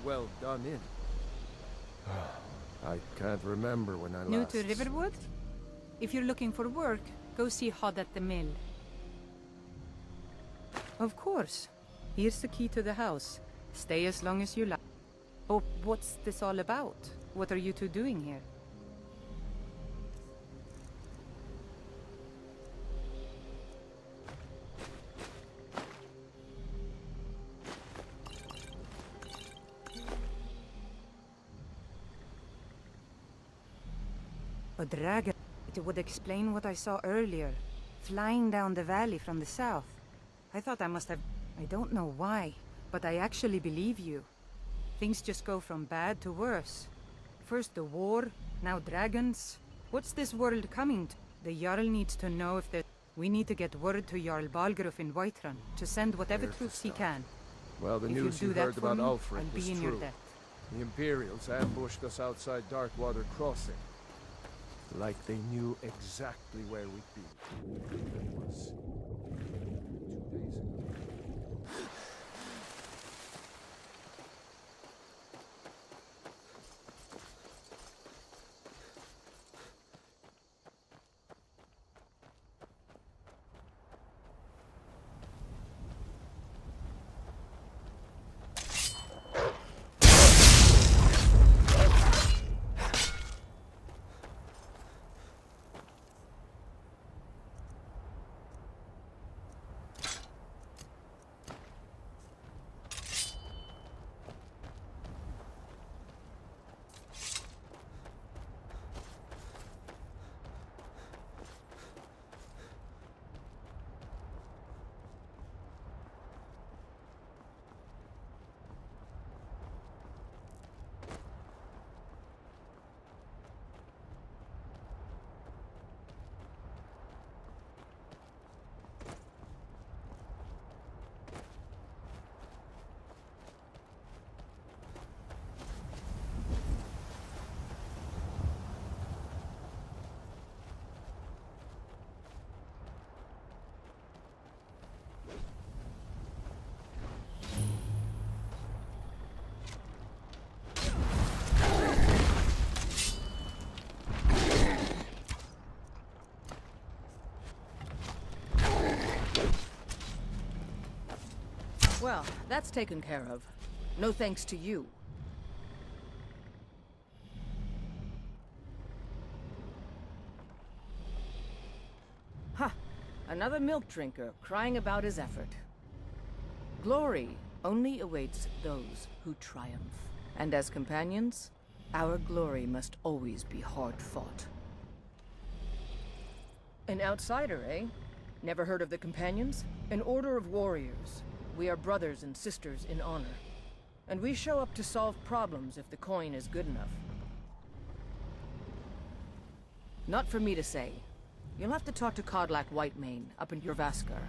well done in? I can't remember when I New last... to Riverwood? If you're looking for work, go see Hod at the mill. Of course. Here's the key to the house. Stay as long as you like. Oh, what's this all about? What are you two doing here? A dragon. It would explain what I saw earlier. Flying down the valley from the south. I thought I must have... I don't know why, but I actually believe you. Things just go from bad to worse. First the war, now dragons. What's this world coming to? The Jarl needs to know if the... We need to get word to Jarl Balgruuf in Whiterun to send whatever troops he can. Well, the If news you you do that heard for about me, Alfred I'll was be in your true. debt. The Imperials ambushed us outside Darkwater Crossing. Like they knew exactly where we'd be. It was 2 days ago. Well, that's taken care of. No thanks to you. Ha! Another milk drinker crying about his effort. Glory only awaits those who triumph. And as companions, our glory must always be hard-fought. An outsider, eh? Never heard of the Companions? An order of warriors. We are brothers and sisters in honor. And we show up to solve problems if the coin is good enough. Not for me to say. You'll have to talk to Codlac Whitemane up in Jorvaskar.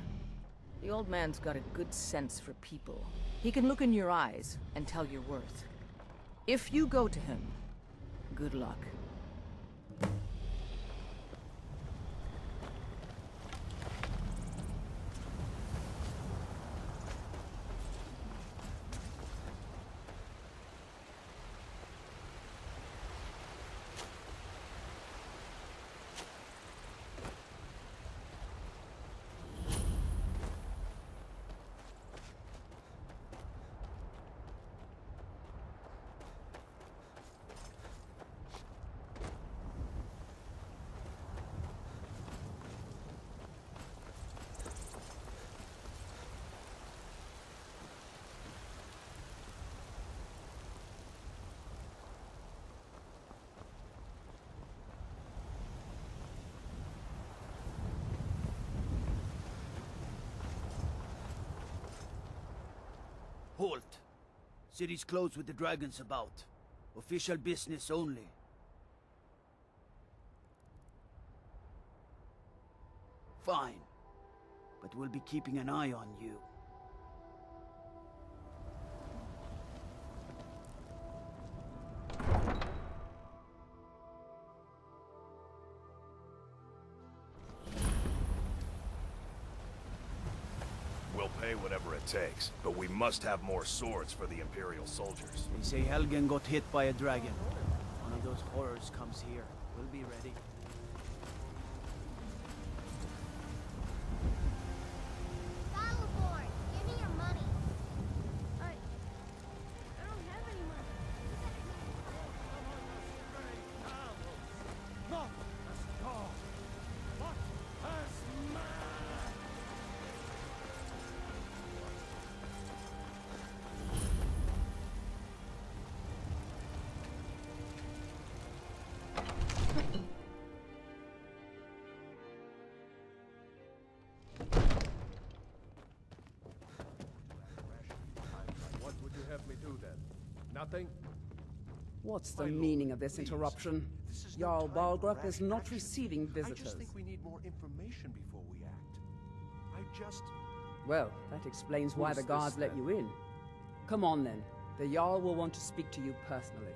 The old man's got a good sense for people. He can look in your eyes and tell your worth. If you go to him, good luck. Halt! City's closed with the dragons about. Official business only. Fine. But we'll be keeping an eye on you. Well paid. pay whatever it takes, but we must have more swords for the Imperial soldiers. They say Helgen got hit by a dragon. One of those horrors comes here. We'll be ready. Battleborn, give me your money. I don't have any money. Not as God, but as man! What would you have me do then? Nothing? What's the My lord, meaning of this please. interruption? This is no Jarl time for Balgruuf rash is not action. receiving I visitors. just think we need more information before we act. Well, that explains why Who's the guards this, let then? you in. Come on then. The Jarl will want to speak to you personally.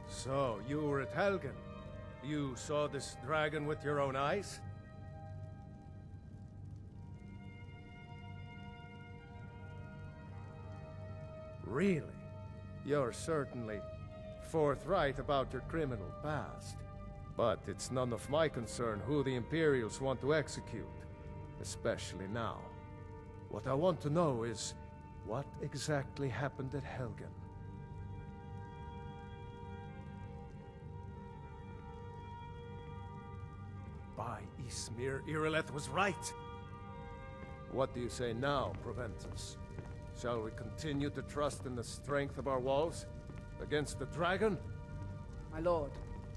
So, you were at Helgen. You saw this dragon with your own eyes? Really? You're certainly forthright about your criminal past. But it's none of my concern who the Imperials want to execute, especially now. What I want to know is, what exactly happened at Helgen? By Ysmir, Irileth was right! What do you say now, Proventus? Shall we continue to trust in the strength of our walls? Against the dragon? My lord,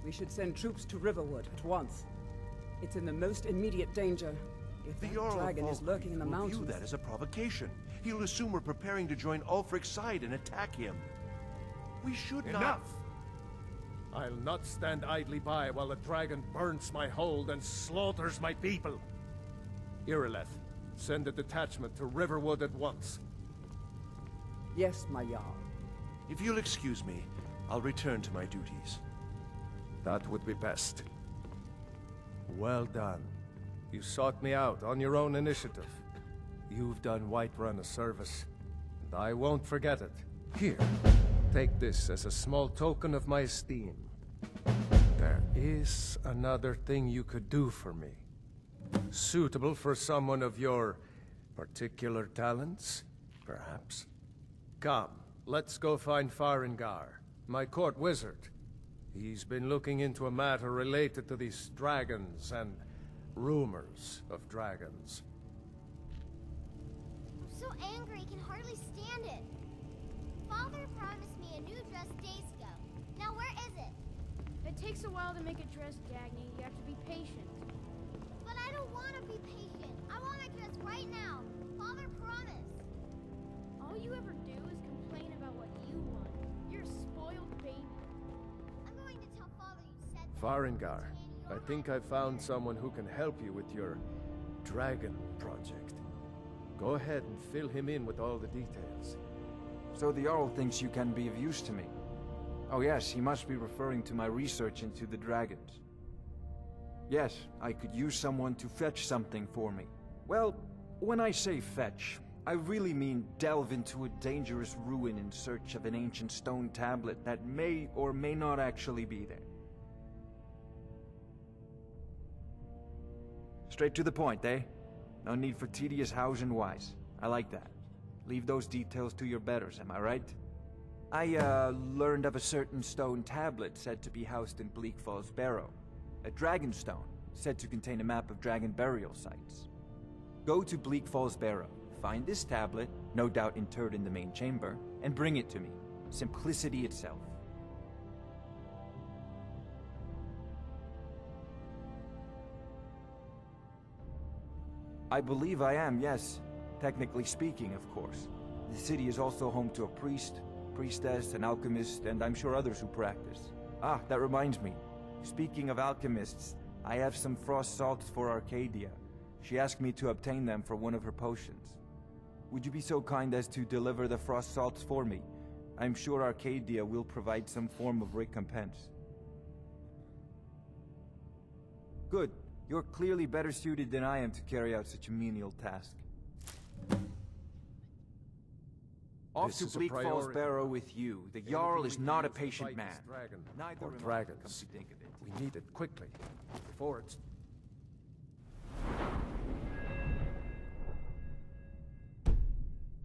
we should send troops to Riverwood at once. It's in the most immediate danger. If The that Jarl dragon of is lurking in the will mountains... view that as a provocation. He'll assume we're preparing to join Ulfric's side and attack him. We should not... Enough! I'll not stand idly by while the dragon burns my hold and slaughters my people. Irileth, send a detachment to Riverwood at once. Yes, my Jarl. If you'll excuse me, I'll return to my duties. That would be best. Well done. You sought me out on your own initiative. You've done Whiterun a service, and I won't forget it. Here, take this as a small token of my esteem. There is another thing you could do for me. Suitable for someone of your particular talents, perhaps? Come, let's go find Farengar, my court wizard. He's been looking into a matter related to these dragons and rumors of dragons. I'm so angry I can hardly stand it. Father promised me a new dress days ago. Now where is it? It takes a while to make a dress, Dagny. You have to be patient. But I don't want to be patient. I want a dress right now. Father promised. All you ever do is complain about what you want. You're a spoiled baby. I'm going to tell Father you said that. Farengar, And you I don't think have I've found someone who can help you with your dragon project. Go ahead and fill him in with all the details. So the Jarl thinks you can be of use to me. Oh yes, he must be referring to my research into the dragons. Yes, I could use someone to fetch something for me. Well, when I say fetch, I really mean delve into a dangerous ruin in search of an ancient stone tablet that may or may not actually be there. Straight to the point, eh? No need for tedious hows and whys. I like that. Leave those details to your betters, am I right? I, learned of a certain stone tablet said to be housed in Bleak Falls Barrow. A dragon stone, said to contain a map of dragon burial sites. Go to Bleak Falls Barrow, find this tablet, no doubt interred in the main chamber, and bring it to me. Simplicity itself. I believe I am, yes. Technically speaking, of course. The city is also home to a priest, priestess, an alchemist, and I'm sure others who practice. Ah, that reminds me. Speaking of alchemists, I have some frost salts for Arcadia. She asked me to obtain them for one of her potions. Would you be so kind as to deliver the frost salts for me? I'm sure Arcadia will provide some form of recompense. Good. You're clearly better suited than I am to carry out such a menial task. Off This to is a Bleak Falls priority. Barrow with you. The Jarl is not a patient man. Dragon, Neither or am I, dragons. come to think of it. We need it quickly, before it's...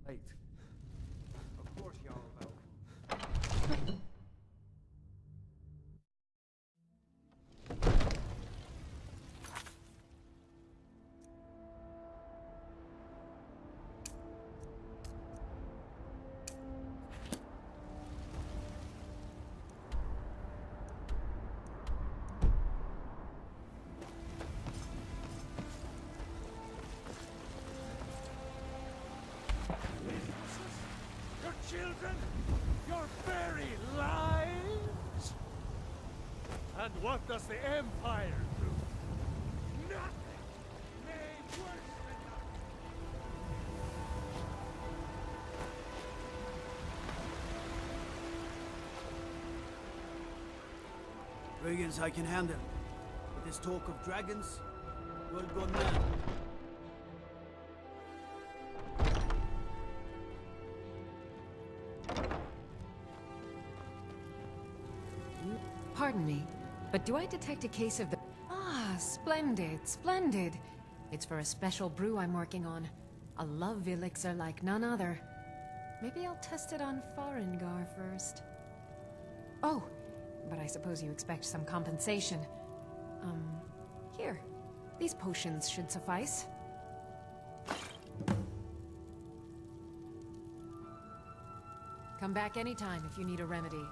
late. Of course, Jarl. Your children, your very lives? And what does the Empire do? Nothing! Nay, worse than nothing. Brigands I can handle. But this talk of dragons, world gone mad. Pardon me, but do I detect a case of the... Ah, splendid, splendid. It's for a special brew I'm working on. A love elixir like none other. Maybe I'll test it on Farengar first. Oh, but I suppose you expect some compensation. Here. These potions should suffice. Come back anytime if you need a remedy.